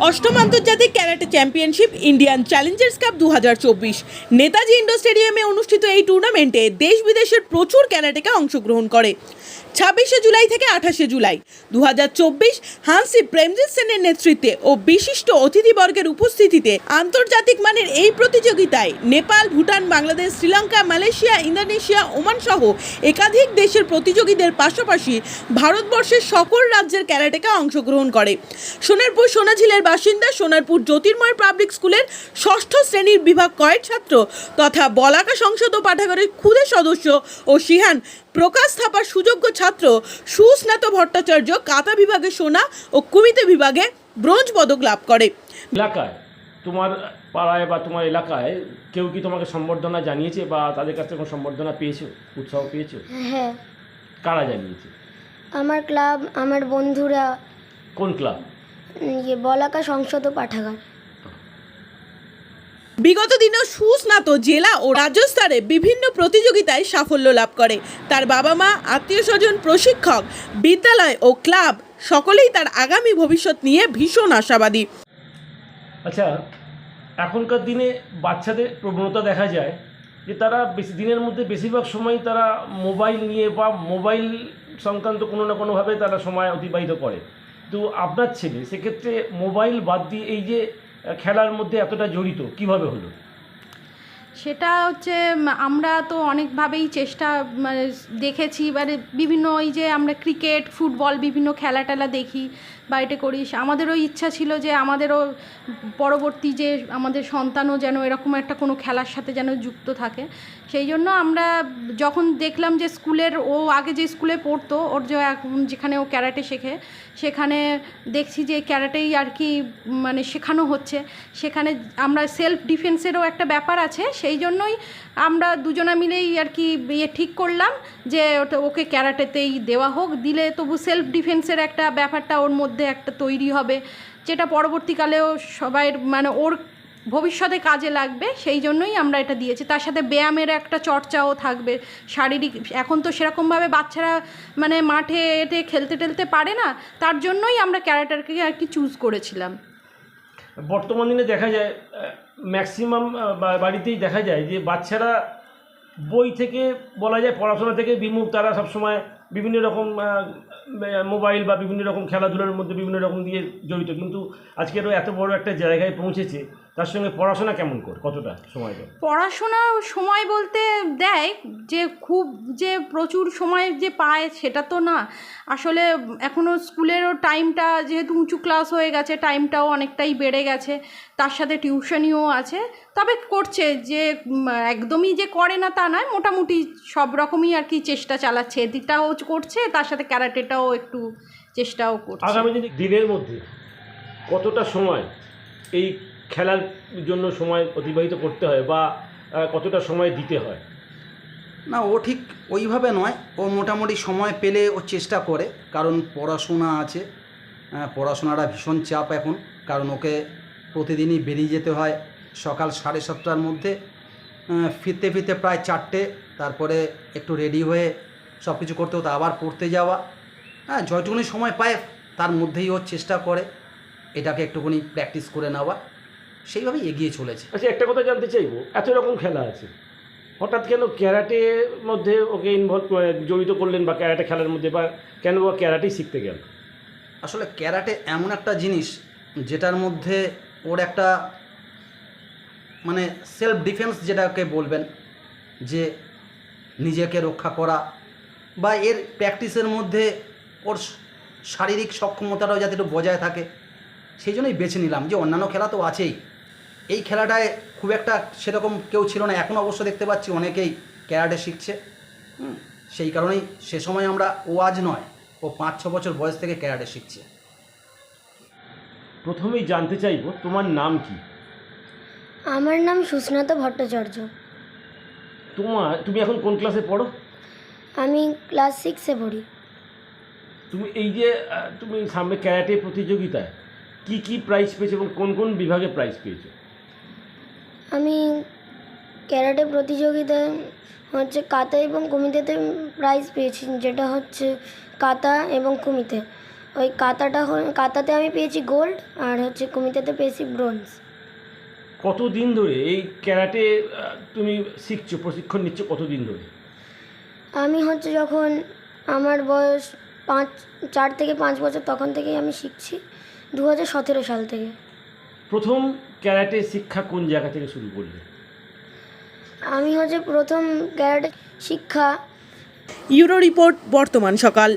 অষ্টম আন্তর্জাতিক karate championship Indian Challengers cup 2024 Netaji indoor স্টেডিয়ামে অনুষ্ঠিত এই টুর্নামেন্টে দেশ বিদেশের প্রচুর ক্যারাটেকা অংশগ্রহণ করে। 26শে জুলাই থেকে 28শে জুলাই 2024 হান্সি প্রেমজিৎ সেনের নেতৃত্বে ও বিশিষ্ট অতিথিবর্গের উপস্থিতিতে আন্তর্জাতিক মানের এই প্রতিযোগিতায় Nepal, Bhutan, Bangladesh, Sri Lanka, Malaysia, Indonesia, Oman সহ একাধিক দেশের প্রতিযোগীদের পাশাপাশি ভারতবর্ষের সকল রাজ্যের ক্যারাটেকা অংশগ্রহণ করে। সোনারপুর সোনাঝিলের বাসিন্দা সোনারপুর জ্যোতির্ময় পাবলিক স্কুলের ষষ্ঠ শ্রেণীর বিভাগ কয়েক ছাত্র তথা বলাকা সংসদ ও পাঠাগারের ক্ষুদে সদস্য ও সিহান প্রকাশ থাপার সুযোগ্য ছাত্র সুস্নাত ভট্টাচার্য কাতা বিভাগে সোনা ও কুমিতে বিভাগে ব্রোঞ্জ পদক লাভ করে। এলাকায় তোমার পাড়ায় বা তোমার এলাকায় কেউ কি তোমাকে সম্বর্ধনা জানিয়েছে বা তাদের কাছ থেকে সম্বর্ধনা পেয়েছো, উৎসাহ পেয়েছো? হ্যাঁ, কারা জানিয়েছে? আমার ক্লাব, আমার বন্ধুরা। কোন ক্লাব? বলাকা সংসদ ও পাঠাগার। বিগত দিনেও সুস্নাত জেলা ও রাজ্য স্তরে বিভিন্ন প্রতিযোগিতায় সাফল্য লাভ করে। তার বাবা মা, আত্মীয় স্বজন, প্রশিক্ষক, বিদ্যালয় ও ক্লাব সকলেই তার আগামী ভবিষ্যৎ নিয়ে ভীষণ আশাবাদী। আচ্ছা, এখনকার দিনে বাচ্চাদের প্রবণতা দেখা যায় যে তারা দিনের মধ্যে বেশিরভাগ সময় তারা মোবাইল নিয়ে বা মোবাইল সংক্রান্ত কোনো না কোনোভাবে তারা সময় অতিবাহিত করে। তো আপনার ছেলে সেক্ষেত্রে মোবাইল বাদ দিয়ে এই যে খেলার মধ্যে এতটা জড়িত কিভাবে হলো? সেটা হচ্ছে আমরা তো অনেকভাবেই চেষ্টা দেখেছি, এবারে বিভিন্ন ওই যে আমরা ক্রিকেট, ফুটবল বিভিন্ন খেলা টেলা দেখি বা এটা করি। আমাদেরও ইচ্ছা ছিল যে আমাদেরও পরবর্তী যে আমাদের সন্তানও যেন এরকম একটা কোনো খেলার সাথে যেন যুক্ত থাকে। সেই জন্য আমরা যখন দেখলাম যে স্কুলের ও আগে যে স্কুলে পড়তো ওর যে যেখানে ও ক্যারাটে শেখে সেখানে দেখছি যে ক্যারাটেই আর কি শেখানো হচ্ছে, সেখানে আমরা সেলফ ডিফেন্সেরও একটা ব্যাপার আছে। সেই জন্যই আমরা দুজনা মিলেই আর কি ঠিক করলাম যে ওকে ক্যারাটেতেই দেওয়া হোক, দিলে তবু সেলফ ডিফেন্সের একটা ব্যাপারটা ওর মধ্যে একটা তৈরি হবে, যেটা পরবর্তীকালেও সবাই ওর ভবিষ্যতে কাজে লাগবে। সেই জন্যই আমরা এটা দিয়েছি। তার সাথে ব্যায়ামের একটা চর্চাও থাকবে, শারীরিক। এখন তো সেরকমভাবে বাচ্চারা মাঠে এটে খেলতে টেলতে পারে না, তার জন্যই আমরা ক্যারাটেকে আর কি চুজ করেছিলাম। বর্তমান দিনে দেখা যায় ম্যাক্সিমাম বাড়িতেই দেখা যায় যে বাচ্চারা বই থেকে বলা যায় পড়াশোনা থেকে বিমুখ। তারা সবসময় বিভিন্ন রকম মোবাইল বা বিভিন্ন রকম খেলাধুলার মধ্যে বিভিন্ন রকম দিয়ে জড়িত। কিন্তু আজকেরও এত বড় একটা জায়গায় পৌঁছেছে, তার সঙ্গে পড়াশোনা কেমন কতটা সময় দেয়? পড়াশোনা সময় বলতে দেয় যে খুব যে প্রচুর সময় যে পায় সেটা তো না। আসলে এখনও স্কুলেরও টাইমটা যেহেতু উঁচু ক্লাস হয়ে গেছে, টাইমটাও অনেকটাই বেড়ে গেছে, তার সাথে টিউশনিও আছে। তবে করছে যে একদমই যে করে না তা নয়, মোটামুটি সব রকমই আর কি চেষ্টা চালাচ্ছে। এদিকটাও করছে, তার সাথে ক্যারাটেটাও একটু চেষ্টাও করছে। আগামী দিনের মধ্যে কতটা সময় এই খেলার জন্য সময় অতিবাহিত করতে হয় বা কতটা সময় দিতে হয়? না, ও ঠিক ওইভাবে নয়, ও মোটামুটি সময় পেলে ও চেষ্টা করে, কারণ পড়াশোনা আছে। পড়াশোনাটা ভীষণ চাপ এখন, কারণ ওকে প্রতিদিনই বেরিয়ে যেতে হয় সকাল 7:30টার মধ্যে, ফিরতে ফিরতে প্রায় 4টে, তারপরে একটু রেডি হয়ে সব কিছু করতে হতো, আবার পড়তে যাওয়া। হ্যাঁ, যতটুকুনি সময় পায় তার মধ্যেই ও চেষ্টা করে এটাকে একটুখানি প্র্যাকটিস করে নেওয়া, সেইভাবেই এগিয়ে চলেছে। আচ্ছা, একটা কথা জানতে চাইবো, এত রকম খেলা আছে, হঠাৎ কেন ক্যারাটের মধ্যে ওকে জড়িত করলেন বা ক্যারাটে খেলার মধ্যে, বা কেন ও ক্যারাটেই শিখতে গেল? আসলে ক্যারাটে এমন একটা জিনিস যেটার মধ্যে ওর একটা সেলফ ডিফেন্স যেটাকে বলবেন, যে নিজেকে রক্ষা করা, বা এর প্র্যাকটিসের মধ্যে ওর শারীরিক সক্ষমতাটাও যাতে একটু বজায় থাকে, সেই জন্যই বেছে নিলাম। যে অন্যান্য খেলা তো আছেই, এই খেলাটায় খুব একটা সেরকম কেউ ছিল না, এখন অবশ্য দেখতে পাচ্ছি অনেকেই ক্যারাটে শিখছে। সেই কারণেই সে সময় আমরা, ও আজ নয়, ও 5-6 বছর বয়স থেকে ক্যারাটে শিখছে। প্রথমেই জানতে চাইবো তোমার নাম কি? আমার নাম সুস্নাত ভট্টাচার্য। তুমি এখন কোন ক্লাসে পড়ো? আমি ক্লাস 6-এ পড়ি। তুমি এই যে তুমি সামনে ক্যারাটে প্রতিযোগিতায় কি কি প্রাইজ পেয়েছো এবং কোন কোন বিভাগে প্রাইজ পেয়েছো? আমি ক্যারাটে প্রতিযোগিতায় হচ্ছে কাতা এবং কুমিতেতে প্রাইজ পেয়েছি, যেটা হচ্ছে কাতা এবং কুমিতে। ওই কাতাতে আমি পেয়েছি গোল্ড, আর হচ্ছে কুমিতেতে পেয়েছি ব্রোঞ্জ। কতদিন ধরে এই ক্যারাটে তুমি শিখছো, প্রশিক্ষণ নিচ্ছ কতদিন ধরে? আমি হচ্ছে যখন আমার বয়স 4 থেকে 5 বছর তখন থেকেই আমি শিখছি, 2017 সাল থেকে। প্রথম ক্যারাটে শিক্ষা কোন জায়গা থেকে শুরু করলে? আমি হচ্ছে প্রথম ক্যারাটে শিক্ষা ইউরো রিপোর্ট, বর্তমান সকাল।